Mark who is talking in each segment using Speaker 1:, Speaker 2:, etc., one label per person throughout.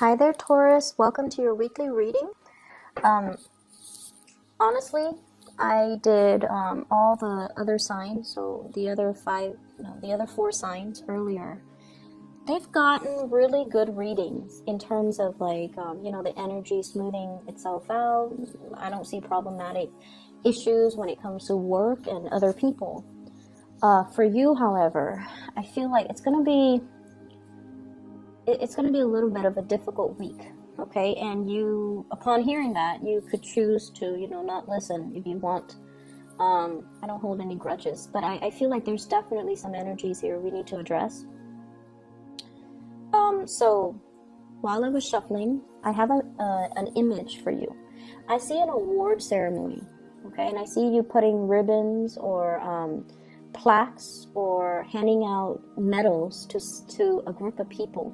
Speaker 1: Hi there, Taurus. Welcome to your weekly reading. Um, Honestly, I did all the other signs, so the other the other four signs earlier. They've gotten really good readings in terms of the energy smoothing itself out. I don't see problematic issues when it comes to work and other people. For you, however, I feel like it's going to be a little bit of a difficult week, okay? And you, upon hearing that, you could choose to, not listen if you want. I don't hold any grudges, but I feel like there's definitely some energies here we need to address. So while I was shuffling, I have an image for you. I see an award ceremony, okay? And I see you putting ribbons or plaques or handing out medals to a group of people.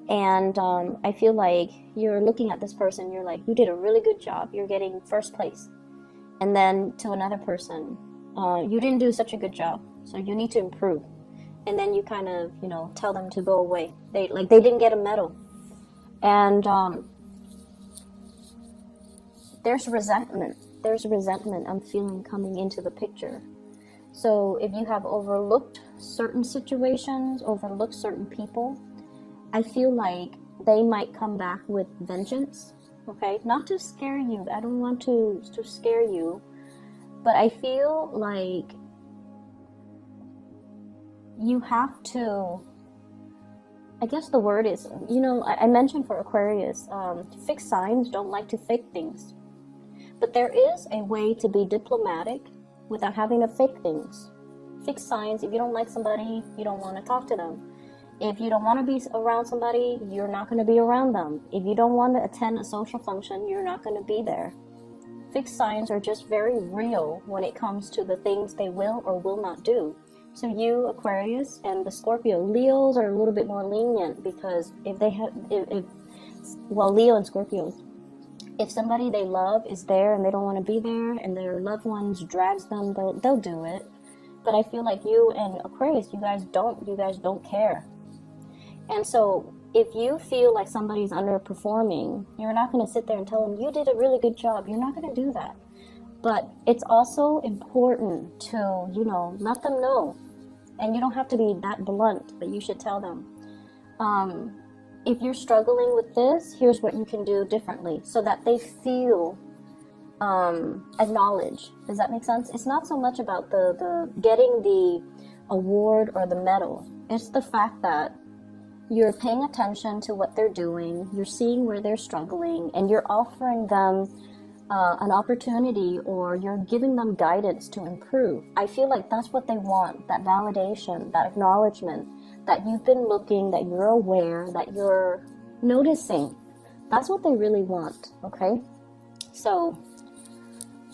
Speaker 1: And I feel like you're looking at this person, you're like, you did a really good job, you're getting first place. And then to another person, you didn't do such a good job, so you need to improve. And then you kind of, tell them to go away. They didn't get a medal. And there's resentment. There's resentment I'm feeling coming into the picture. So if you have overlooked certain situations, overlooked certain people, I feel like they might come back with vengeance, okay? Not to scare you. I don't want to scare you, but I feel like you have to, I guess the word is, I mentioned for Aquarius, fixed signs don't like to fake things. But there is a way to be diplomatic without having to fake things. Fixed signs, if you don't like somebody, you don't want to talk to them. If you don't want to be around somebody, you're not going to be around them. If you don't want to attend a social function, you're not going to be there. Fixed signs are just very real when it comes to the things they will or will not do. So you, Aquarius, and the Scorpio, Leos are a little bit more lenient because Leo and Scorpios, if somebody they love is there and they don't want to be there and their loved ones drags them, they'll do it. But I feel like you and Aquarius, you guys don't care. And so if you feel like somebody's underperforming, you're not going to sit there and tell them, you did a really good job. You're not going to do that. But it's also important to, let them know. And you don't have to be that blunt, but you should tell them. If you're struggling with this, here's what you can do differently so that they feel acknowledged. Does that make sense? It's not so much about the getting the award or the medal. It's the fact that you're paying attention to what they're doing, you're seeing where they're struggling, and you're offering them an opportunity, or you're giving them guidance to improve. I feel like that's what they want, that validation, that acknowledgement, that you've been looking, that you're aware, that you're noticing. That's what they really want, okay? So,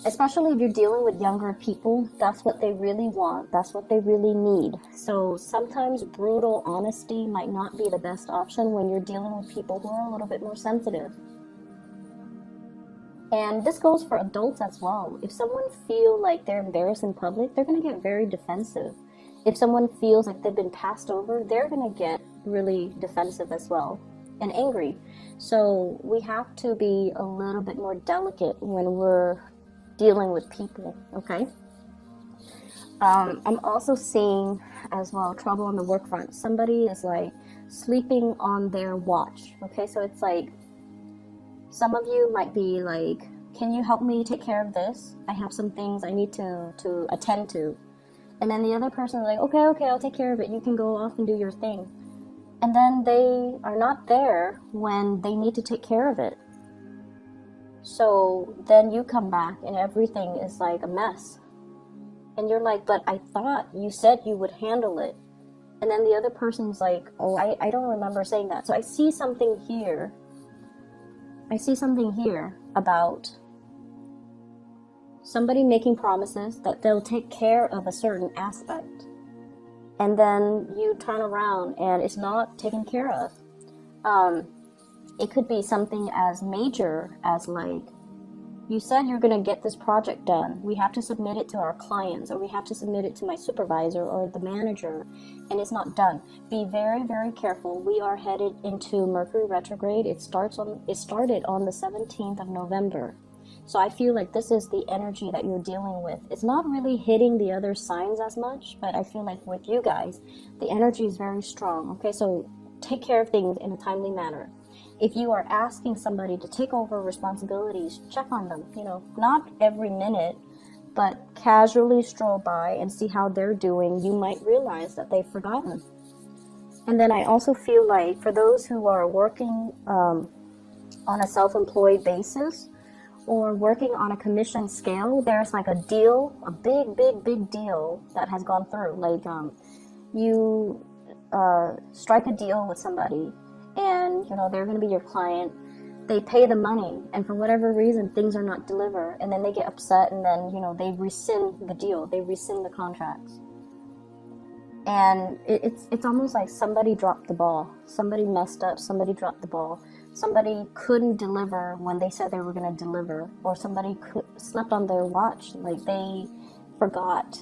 Speaker 1: especially if you're dealing with younger people, that's what they really want. That's what they really need. So sometimes brutal honesty might not be the best option when you're dealing with people who are a little bit more sensitive. And this goes for adults as well. If someone feels like they're embarrassed in public, they're going to get very defensive. If someone feels like they've been passed over, they're going to get really defensive as well and angry. So we have to be a little bit more delicate when we're dealing with people, okay? I'm also seeing as well trouble on the work front. Somebody is like sleeping on their watch, okay? So it's like some of you might be like, can you help me take care of this? I have some things I need to attend to. And then the other person is like, okay, I'll take care of it. You can go off and do your thing. And then they are not there when they need to take care of it. So then you come back and everything is like a mess. And you're like, but I thought you said you would handle it. And then the other person's like, oh, I don't remember saying that. So I see something here. About somebody making promises that they'll take care of a certain aspect. And then you turn around and it's not taken care of. It could be something as major as like You said you're going to get this project done. We have to submit it to our clients, or we have to submit it to my supervisor or the manager, and it's not done. Be very, very careful. We are headed into Mercury retrograde. It started on the 17th of November. So I feel like this is the energy that you're dealing with. It's not really hitting the other signs as much, but I feel like with you guys, the energy is very strong. Okay, so take care of things in a timely manner. If you are asking somebody to take over responsibilities, check on them. You know, not every minute, but casually stroll by and see how they're doing. You might realize that they've forgotten. And then I also feel like for those who are working on a self-employed basis or working on a commission scale, there's like a deal, a big deal that has gone through. Like you strike a deal with somebody, and you know they're going to be your client. They pay the money, and for whatever reason things are not delivered, and then they get upset, and then you know they rescind the deal, they rescind the contracts. And it's almost like somebody dropped the ball, somebody messed up, somebody dropped the ball, somebody couldn't deliver when they said they were going to deliver, or somebody slept on their watch, like they forgot.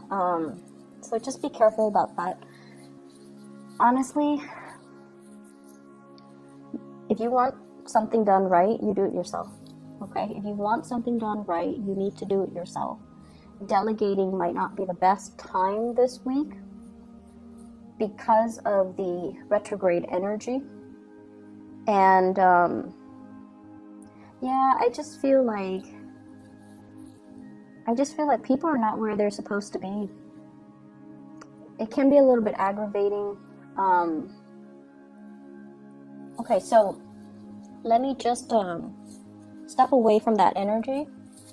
Speaker 1: So just be careful about that. Honestly, if you want something done right, you do it yourself. Okay? If you want something done right, you need to do it yourself. Delegating might not be the best time this week because of the retrograde energy. And yeah, I just feel like people are not where they're supposed to be. It can be a little bit aggravating. Okay, so let me just step away from that energy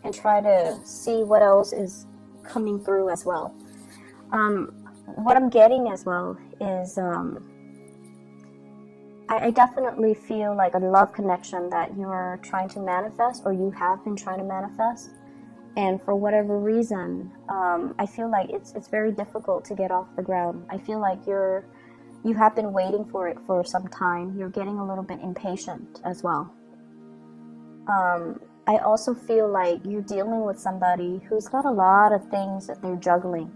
Speaker 1: and try to see what else is coming through as well. What I'm getting as well is I definitely feel like a love connection that you're trying to manifest, or you have been trying to manifest. And for whatever reason, I feel like it's very difficult to get off the ground. I feel like you have been waiting for it for some time. You're getting a little bit impatient as well. I also feel like you're dealing with somebody who's got a lot of things that they're juggling.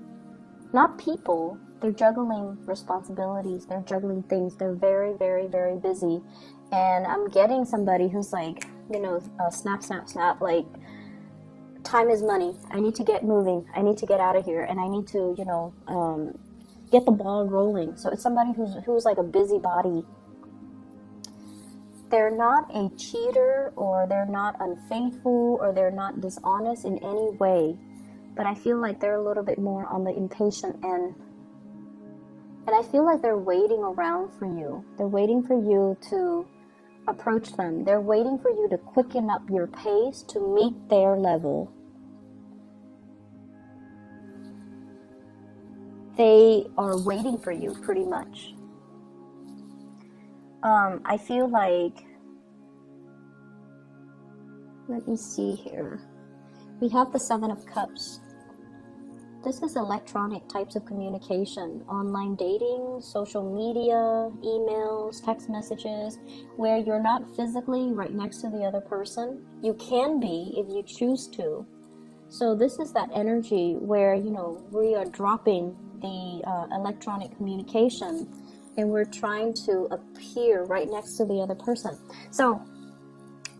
Speaker 1: Not people, they're juggling responsibilities, they're juggling things. They're very, very, very busy. And I'm getting somebody who's like, you know, snap, like, time is money. I need to get moving. I need to get out of here. And I need to, you know, get the ball rolling. So it's somebody who's like a busybody. They're not a cheater, or they're not unfaithful, or they're not dishonest in any way. But I feel like they're a little bit more on the impatient end. And I feel like they're waiting around for you. They're waiting for you to approach them. They're waiting for you to quicken up your pace to meet their level. They are waiting for you, pretty much. I feel like, let me see here. We have the Seven of Cups. This is electronic types of communication, online dating, social media, emails, text messages, where you're not physically right next to the other person. You can be if you choose to. So this is that energy where, you know, we are dropping the electronic communication and we're trying to appear right next to the other person. So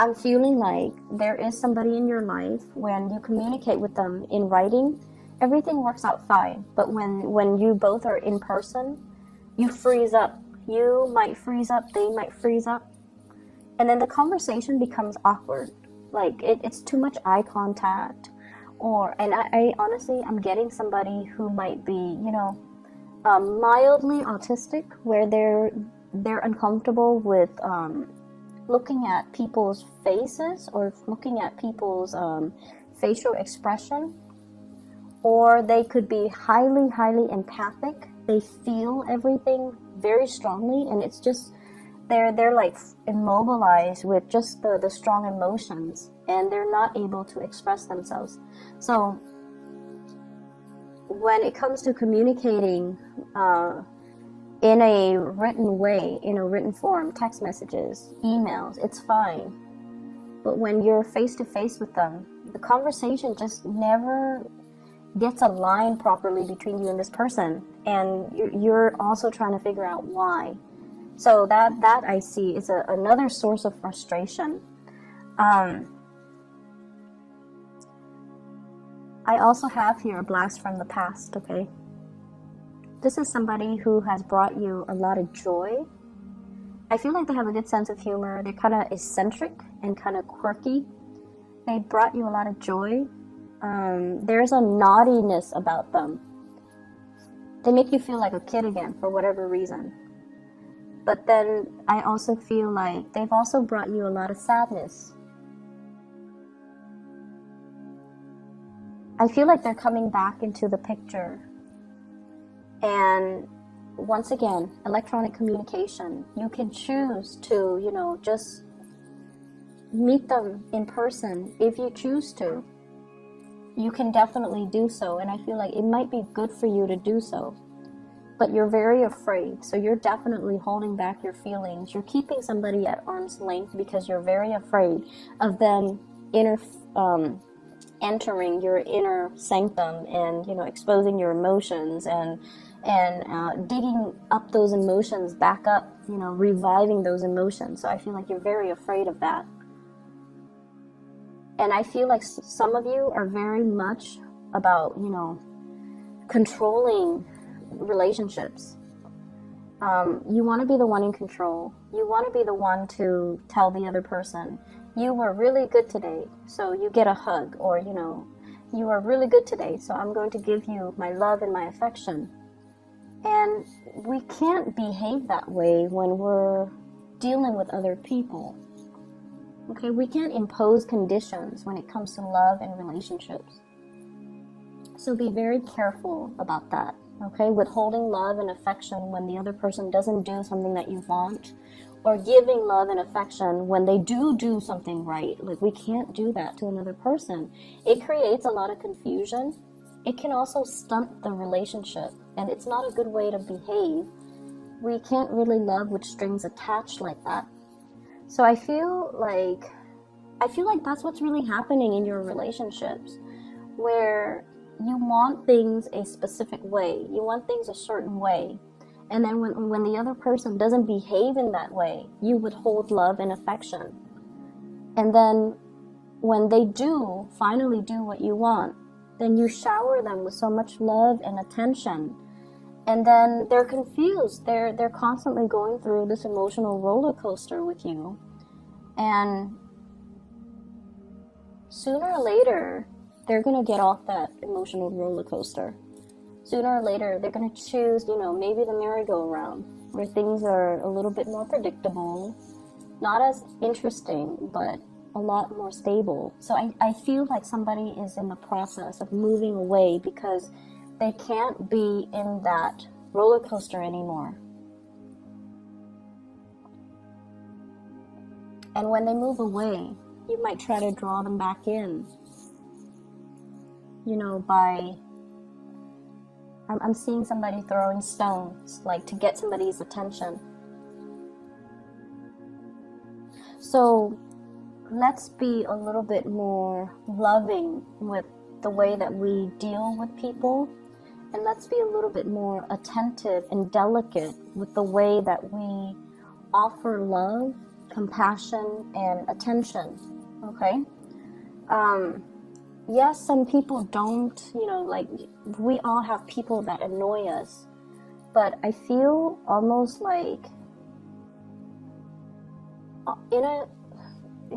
Speaker 1: I'm feeling like there is somebody in your life, when you communicate with them in writing, everything works out fine. But when you both are in person, you freeze up. You might freeze up, they might freeze up. And then the conversation becomes awkward. Like it's too much eye contact. And I honestly, I'm getting somebody who might be, you know, mildly autistic, where they're uncomfortable with looking at people's faces, or looking at people's facial expression. Or they could be highly, highly empathic. They feel everything very strongly, and it's just they're like immobilized with just the strong emotions, and they're not able to express themselves. So when it comes to communicating in a written way, in a written form, text messages, emails, it's fine. But when you're face to face with them, the conversation just never gets aligned properly between you and this person, and you're also trying to figure out why. So that I see is another source of frustration. I also have here a blast from the past, okay? This is somebody who has brought you a lot of joy. I feel like they have a good sense of humor. They're kind of eccentric and kind of quirky. They brought you a lot of joy. There's a naughtiness about them. They make you feel like a kid again for whatever reason. But then I also feel like they've also brought you a lot of sadness. I feel like they're coming back into the picture. And once again, electronic communication. You can choose to, just meet them in person if you choose to. You can definitely do so, and I feel like it might be good for you to do so. But you're very afraid, so you're definitely holding back your feelings. You're keeping somebody at arm's length because you're very afraid of them entering your inner sanctum and, exposing your emotions and digging up those emotions back up, reviving those emotions. So I feel like you're very afraid of that. And I feel like some of you are very much about, controlling relationships. You want to be the one in control. You want to be the one to tell the other person, you were really good today, so you get a hug. Or, you are really good today, so I'm going to give you my love and my affection. And we can't behave that way when we're dealing with other people. Okay, we can't impose conditions when it comes to love and relationships. So be very careful about that, okay? Withholding love and affection when the other person doesn't do something that you want, or giving love and affection when they do something right. Like, we can't do that to another person. It creates a lot of confusion. It can also stunt the relationship, and it's not a good way to behave. We can't really love with strings attached like that. So I feel like that's what's really happening in your relationships, where you want things a specific way, you want things a certain way, and then when the other person doesn't behave in that way, you withhold love and affection. And then when they do finally do what you want, then you shower them with so much love and attention. And then they're confused. They're constantly going through this emotional roller coaster with you. And sooner or later, they're going to get off that emotional roller coaster. Sooner or later, they're going to choose, maybe the merry-go-round, where things are a little bit more predictable, not as interesting, but a lot more stable. So I feel like somebody is in the process of moving away because they can't be in that roller coaster anymore. And when they move away, you might try to draw them back in, I'm seeing somebody throwing stones, like to get somebody's attention. So let's be a little bit more loving with the way that we deal with people. And let's be a little bit more attentive and delicate with the way that we offer love, compassion, and attention, okay? Yes, some people don't, we all have people that annoy us, but I feel almost like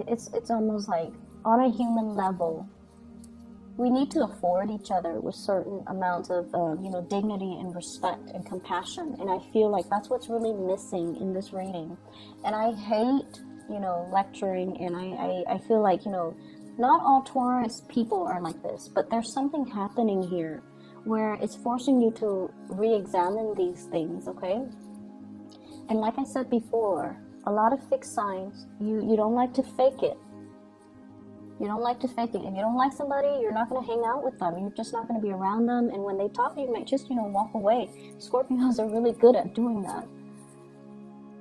Speaker 1: it's almost like on a human level, we need to afford each other with certain amounts of, dignity and respect and compassion. And I feel like that's what's really missing in this reading. And I hate, lecturing, and I feel like, not all Taurus people are like this, but there's something happening here where it's forcing you to re-examine these things, okay? And like I said before, a lot of fixed signs, you don't like to fake it. You don't like to fake it. If you don't like somebody, you're not going to hang out with them. You're just not going to be around them. And when they talk, you might just, walk away. Scorpios are really good at doing that.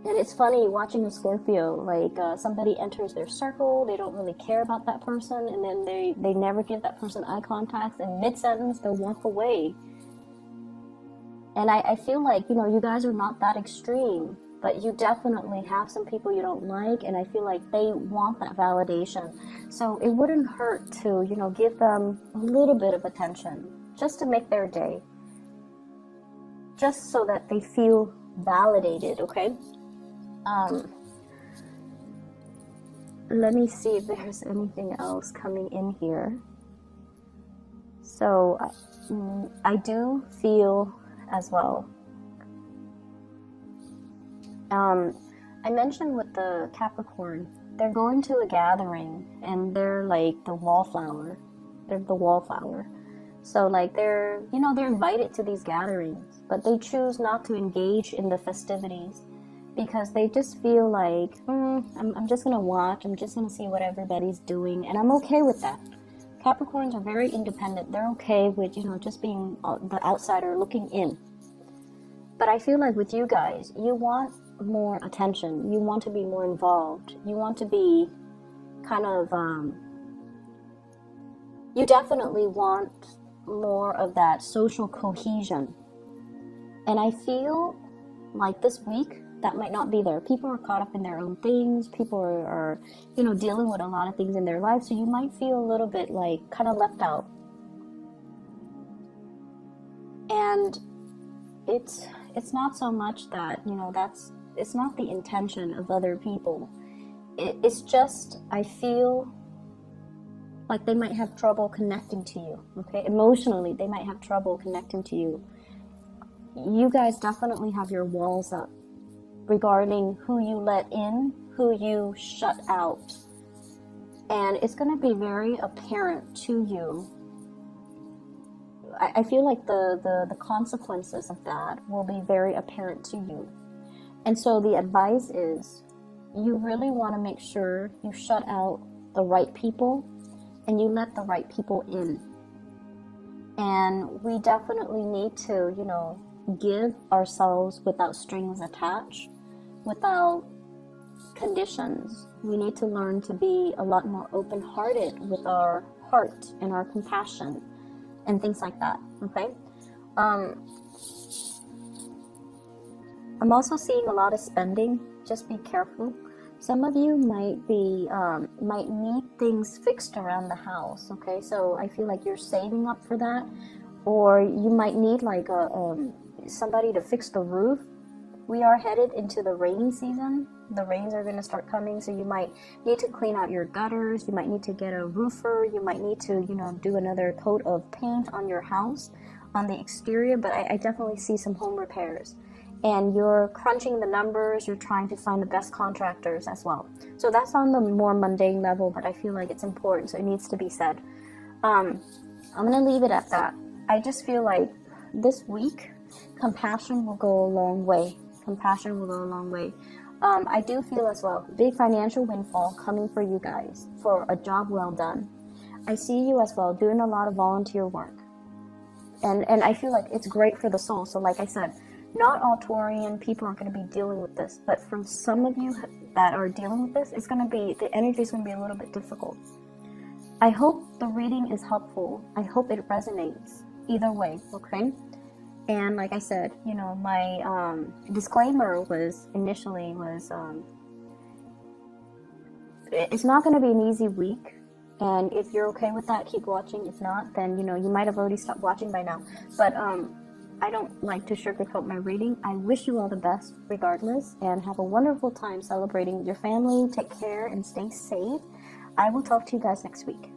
Speaker 1: And it's funny watching a Scorpio, like somebody enters their circle, they don't really care about that person, and then they never give that person eye contact, and mid-sentence they'll walk away. And I feel like, you guys are not that extreme, but you definitely have some people you don't like, and I feel like they want that validation. So it wouldn't hurt to, give them a little bit of attention, just to make their day. Just so that they feel validated, okay? Let me see if there's anything else coming in here. So I do feel as well. I mentioned with the Capricorn, they're going to a gathering and they're like the wallflower. They're the wallflower. So like they're invited to these gatherings, but they choose not to engage in the festivities because they just feel like, I'm just going to watch, I'm just going to see what everybody's doing, and I'm okay with that. Capricorns are very independent. They're okay with, just being the outsider looking in. But I feel like with you guys, you want more attention. You want to be more involved. You want to be kind of, you definitely want more of that social cohesion. And I feel like this week, that might not be there. People are caught up in their own things. People are dealing with a lot of things in their life. So you might feel a little bit like kind of left out. And it's not so much that, it's not the intention of other people. It's just, I feel like they might have trouble connecting to you, okay? Emotionally, they might have trouble connecting to you. You guys definitely have your walls up regarding who you let in, who you shut out. And it's going to be very apparent to you. I feel like the consequences of that will be very apparent to you. And so the advice is, you really want to make sure you shut out the right people and you let the right people in. And we definitely need to, give ourselves without strings attached, without conditions. We need to learn to be a lot more open-hearted with our heart and our compassion and things like that, okay? I'm also seeing a lot of spending. Just be careful. Some of you might need things fixed around the house, okay? So I feel like you're saving up for that, or you might need like somebody to fix the roof. We are headed into the rainy season. The rains are going to start coming, so you might need to clean out your gutters. You might need to get a roofer. You might need to, do another coat of paint on your house, on the exterior. But I definitely see some home repairs. And you're crunching the numbers. You're trying to find the best contractors as well. So that's on the more mundane level, but I feel like it's important, so it needs to be said. I'm going to leave it at that. I just feel like this week, compassion will go a long way. Compassion will go a long way. I do feel as well, big financial windfall coming for you guys for a job well done. I see you as well doing a lot of volunteer work. And I feel like it's great for the soul. So like I said, not all Taurian people are going to be dealing with this, but for some of you that are dealing with this, the energy is going to be a little bit difficult. I hope the reading is helpful. I hope it resonates either way, okay? And like I said, my disclaimer was it's not going to be an easy week. And if you're okay with that, keep watching. If not, then, you might have already stopped watching by now. But I don't like to sugarcoat my reading. I wish you all the best regardless, and have a wonderful time celebrating with your family. Take care and stay safe. I will talk to you guys next week.